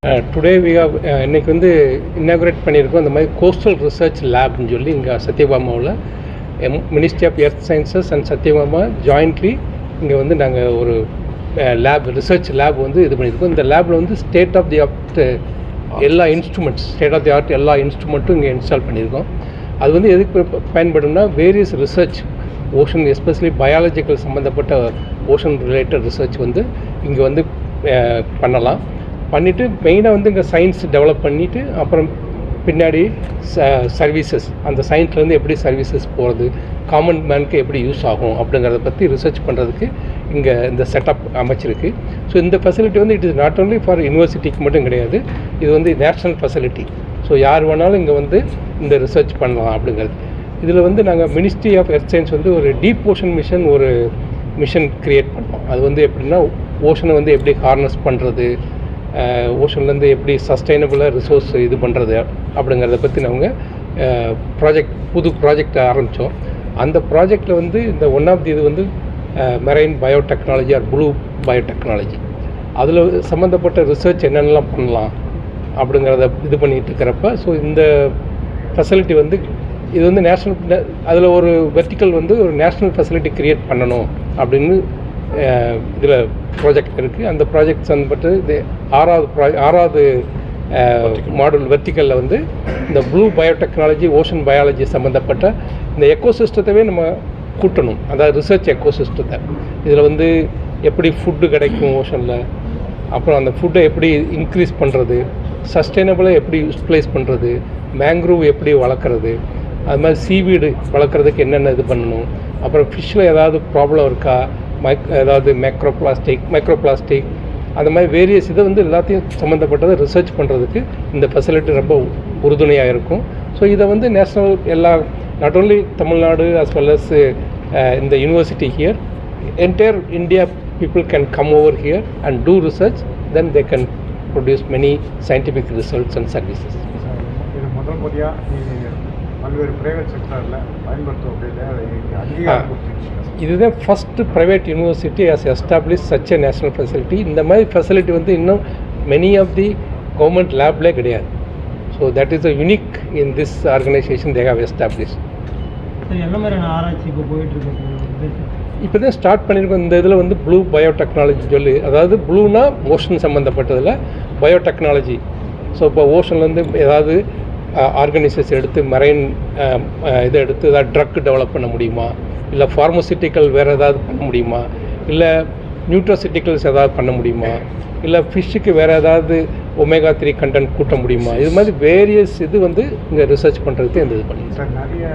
Today we have இன்னைக்கு வந்து இன்னாகுரேட் பண்ணியிருக்கோம். இந்த மாதிரி கோஸ்டல் ரிசர்ச் லேப்னு சொல்லி இங்கே சத்யபாமாவில் ministry of earth sciences and Sathyabama jointly இங்கே வந்து நாங்கள் ஒரு லேப் ரிசர்ச் லேப் வந்து இது பண்ணியிருக்கோம். இந்த லேபில் வந்து ஸ்டேட் ஆஃப் தி ஆர்ட் எல்லா இன்ஸ்ட்ருமெண்ட்ஸ் எல்லா இன்ஸ்ட்ருமெண்ட்டும் இங்கே இன்ஸ்டால் பண்ணியிருக்கோம். அது வந்து எதுக்கு பயன்படும்னா various research ocean especially biological சம்மந்தப்பட்ட ஓஷன் ரிலேட்டட் ரிசர்ச் வந்து இங்கே வந்து பண்ணலாம். பண்ணிவிட்டு மெயினாக வந்து இங்கே சயின்ஸ் டெவலப் பண்ணிவிட்டு அப்புறம் பின்னாடி சர்வீசஸ் அந்த சயின்ஸ்லேருந்து எப்படி சர்வீசஸ் போகிறது, காமன் மேனுக்கு எப்படி யூஸ் ஆகும் அப்படிங்கிறத பற்றி ரிசர்ச் பண்ணுறதுக்கு இங்கே இந்த செட்டப் அமைச்சிருக்கு. ஸோ இந்த ஃபெசிலிட்டி வந்து it is not only for யூனிவர்சிட்டிக்கு மட்டும் கிடையாது, இது வந்து நேஷ்னல் ஃபெசிலிட்டி. ஸோ யார் வேணாலும் இங்கே வந்து இந்த ரிசர்ச் பண்ணலாம் அப்படிங்கிறது. இதில் வந்து நாங்கள் மினிஸ்ட்ரி ஆஃப் எர்த் சயின்ஸ் வந்து ஒரு டீப் ஓஷன் மிஷன் க்ரியேட் பண்ணோம். அது வந்து எப்படின்னா ஓஷனை வந்து எப்படி ஹார்னஸ் பண்ணுறது, ஓஷன்லேருந்து எப்படி சஸ்டைனபிளாக ரிசோர்ஸ் இது பண்ணுறது அப்படிங்கிறத பற்றி நாங்கள் புது ப்ராஜெக்ட் ஆரம்பித்தோம். அந்த ப்ராஜெக்டில் வந்து இந்த ஒன் ஆஃப் தி இது வந்து marine biotechnology or blue biotechnology, அதில் சம்மந்தப்பட்ட ரிசர்ச் என்னென்னலாம் பண்ணலாம் அப்படிங்கிறத இது பண்ணிகிட்டு இருக்கிறப்ப, ஸோ இந்த ஃபெசிலிட்டி வந்து இது வந்து நேஷ்னல், அதில் ஒரு வெர்டிக்கல் வந்து ஒரு நேஷ்னல் ஃபெசிலிட்டி க்ரியேட் பண்ணணும் அப்படின்னு இதில் ப்ராஜெக்ட் இருக்குது. அந்த ப்ராஜெக்ட் சம்பந்தப்பட்டு இது ஆறாவது மாடல் வெர்டிக்கலில் வந்து இந்த ப்ளூ பயோடெக்னாலஜி ஓஷன் பயாலஜி சம்மந்தப்பட்ட இந்த எக்கோசிஸ்டத்தவே நம்ம கூட்டணும். அதாவது ரிசர்ச் எக்கோசிஸ்டத்தை இதில் வந்து எப்படி ஃபுட்டு கிடைக்கும் ஓஷனில், அப்புறம் அந்த ஃபுட்டை எப்படி இன்க்ரீஸ் பண்ணுறது, சஸ்டைனபிளாக எப்படி யூட்டிலைஸ் பண்ணுறது, மேங்க்ரூவ் எப்படி வளர்க்குறது, அது மாதிரி சீவீடு வளர்க்குறதுக்கு என்னென்ன இது பண்ணணும், அப்புறம் ஃபிஷ்ஷில் ஏதாவது ப்ராப்ளம் இருக்கா, ஏதாவது மைக்ரோபிளாஸ்டிக் அந்த மாதிரி வேரியஸ் இதை வந்து எல்லாத்தையும் சம்மந்தப்பட்டதை ரிசர்ச் பண்ணுறதுக்கு இந்த ஃபெசிலிட்டி ரொம்ப உறுதுணையாக இருக்கும். ஸோ இதை வந்து national not only Tamil Nadu as well as இந்த university here, entire India people can come over here and do research, then they can produce many scientific results and services. இது முதல் முறையாக பல்வேறு பிரைவேட் செக்டரில் பயன்படுத்தும். இதுதான் first private university has establish such a national facility. இந்த மாதிரி facility வந்து இன்னும் மெனி ஆஃப் தி கவர்மெண்ட் லேப்லேயே கிடையாது. So that is a unique in this organisation they have establish. என்ன மாதிரியான ஆராய்ச்சி இப்போ போயிட்டுருக்கு? இப்போ தான் ஸ்டார்ட் பண்ணியிருக்கோம். இந்த இதில் வந்து ப்ளூ பயோடெக்னாலஜி சொல்லி, அதாவது ப்ளூனா ஓஷன் சம்மந்தப்பட்டதில் பயோடெக்னாலஜி. ஸோ இப்போ ஓஷன்லேருந்து ஏதாவது ஆர்கனைசேஸ் எடுத்து மெரைன் இதை எடுத்து ஏதாவது ட்ரக் டெவலப் பண்ண முடியுமா, இல்லை ஃபார்மசிட்டிக்கல் வேறு ஏதாவது பண்ண முடியுமா, இல்லை நியூட்ரோசிட்டிக்கல்ஸ் ஏதாவது பண்ண முடியுமா, இல்லை ஃபிஷ்ஷுக்கு வேறு ஏதாவது ஒமேகா 3 கண்டென்ட் கூட்ட முடியுமா, இது மாதிரி வேரியஸ் இது வந்து இங்கே ரிசர்ச் பண்ணுறதுக்கு இந்த இது பண்ணிங்க சார். நிறைய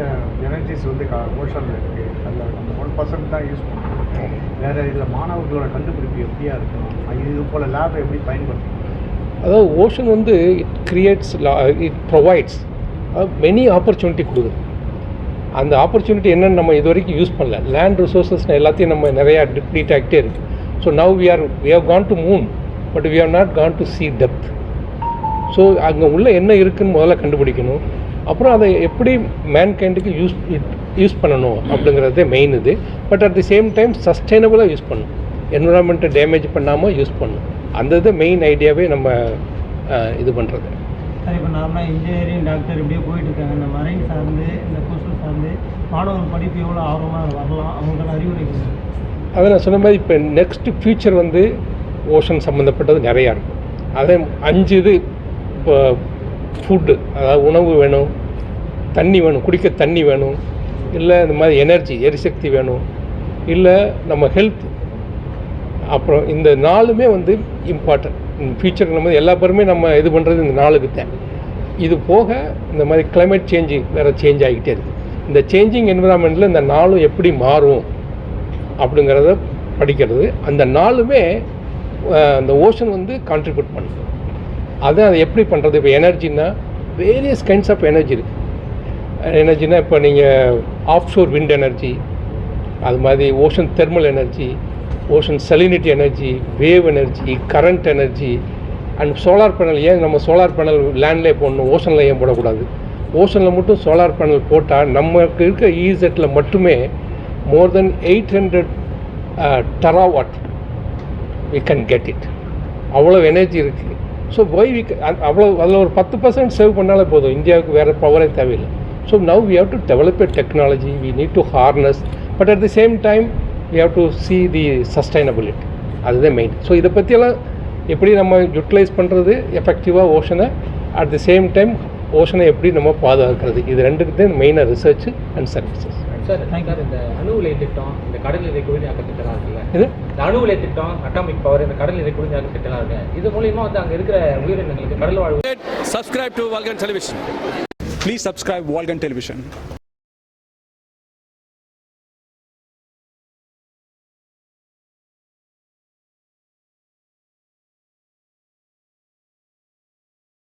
எனர்ஜிஸ் வந்து ஓஷனில் இருக்குது, அதில் நம்ம 1% தான் யூஸ் பண்ணுறோம். வேறு இதில் மாணவர்களோட கண்டுபிடிப்பு எப்படியா இருக்கணும், இது போல் லேபை எப்படி பயன்படுத்தணும்? அதாவது ஓஷன் வந்து இட் ப்ரொவைட்ஸ் மெனி ஆப்பர்ச்சுனிட்டி கொடுக்குது. அந்த ஆப்பர்ச்சுனிட்டி என்னென்னு நம்ம இது வரைக்கும் யூஸ் பண்ணல. லேண்ட் ரிசோர்ஸஸ் எல்லாத்தையும் நம்ம நிறையா டிப்ளீட் ஆகிட்டே இருக்குது. So now we have gone to moon, but we have not gone to see depth. So அங்கே உள்ள என்ன இருக்குதுன்னு முதல்ல கண்டுபிடிக்கணும். அப்புறம் அதை எப்படி மேன்கைண்டுக்கு யூஸ் பண்ணணும் அப்படிங்கிறதே மெயின் இது. But at the same time சஸ்டைனபிளாக யூஸ் பண்ணணும், என்விரான்மெண்ட்டை டேமேஜ் பண்ணாமல் யூஸ் பண்ணணும். அந்த இது மெயின் ஐடியாவே நம்ம இது பண்ணுறது. சார், இப்போ நார்மலாக இன்ஜினியரிங் டாக்டர் இப்படியே போயிட்டு இருக்காங்க. இந்த மரைன் சார்ந்து இந்த கோஸ்டல் சார்ந்து மாணவர் படிப்பு எவ்வளோ ஆர்வமாக வரலாம், அவங்களோட அறிவுரைகள்? அதை நான் சொன்ன மாதிரி இப்போ நெக்ஸ்ட்டு ஃப்யூச்சர் வந்து ஓஷன் சம்மந்தப்பட்டது நிறையா இருக்கும். அதே 5 இது இப்போ ஃபுட்டு, அதாவது உணவு வேணும், தண்ணி வேணும், குடிக்க தண்ணி வேணும், இல்லை இந்த மாதிரி எனர்ஜி எரிசக்தி வேணும், இல்லை நம்ம ஹெல்த், அப்புறம் இந்த 4மே வந்து இம்பார்ட்டன்ட். ஃபியூச்சர் நம்ம எல்லா பேருமே நம்ம இது பண்ணுறது இந்த 4க்கு தான். இது போக இந்த மாதிரி கிளைமேட் சேஞ்சு வேறு சேஞ்ச் ஆகிக்கிட்டே இருக்குது. இந்த சேஞ்சிங் என்விரான்மெண்ட்டில் இந்த 4 எப்படி மாறும் அப்படிங்கிறத படிக்கிறது. அந்த 4மே அந்த ஓஷன் வந்து கான்ட்ரிபியூட் பண்ணுது. அதை எப்படி பண்ணுறது? இப்போ எனர்ஜின்னா வேரியஸ் கைண்ட்ஸ் ஆஃப் எனர்ஜி இருக்குது. எனர்ஜினா இப்போ நீங்கள் ஆஃப்ஷோர் விண்ட் எனர்ஜி, அது மாதிரி ocean thermal energy, ocean salinity energy, wave energy, current energy and solar panel. ஏன் நம்ம சோலார் பேனல் லேண்ட்லேயே போடணும், ஓஷனில் ஏன் போடக்கூடாது? ஓஷனில் மட்டும் சோலார் பேனல் போட்டால் நமக்கு இருக்க ஈசெட்டில் மட்டுமே more than 800 terawatt we can get it. அவ்வளோ எனர்ஜி இருக்குது. ஸோ ஒய் வி அவ்வளோ அதில் ஒரு 10% சேவ் பண்ணாலே போதும், இந்தியாவுக்கு வேறு பவரே தேவையில்லை. So now we have to develop a technology, we need to harness, but at the same time we have to see the sustainability, அதுதான் மெயின். ஸோ இதை பற்றியெல்லாம் எப்படி நம்ம யூட்டிலைஸ் பண்ணுறது எஃபெக்டிவாக ஓஷனை, அட் தி சேம் டைம் ஓஷனை எப்படி நம்ம பாதுகாக்கிறது, இது ரெண்டுக்கு தான் மெயினாக ரிசர்ச் அண்ட் சர்வீசஸ். சார் இந்த அணு உலை திட்டம், இந்த கடல் நீரை குளிர்நியாக்க திட்டம்லாம் இருக்குல்ல, இது இந்த அணு உலை திட்டம், அட்டாமிக் பவர், இந்த கடல் நீரை குளிர்நியாக்க திட்டம்லாம் இருக்கு, இது மூலியமா வந்து அங்கே இருக்கிற உயிரினங்களுக்கு கடல் வாழ்வு. Subscribe to Vulcan Television. Please subscribe Vulcan Television.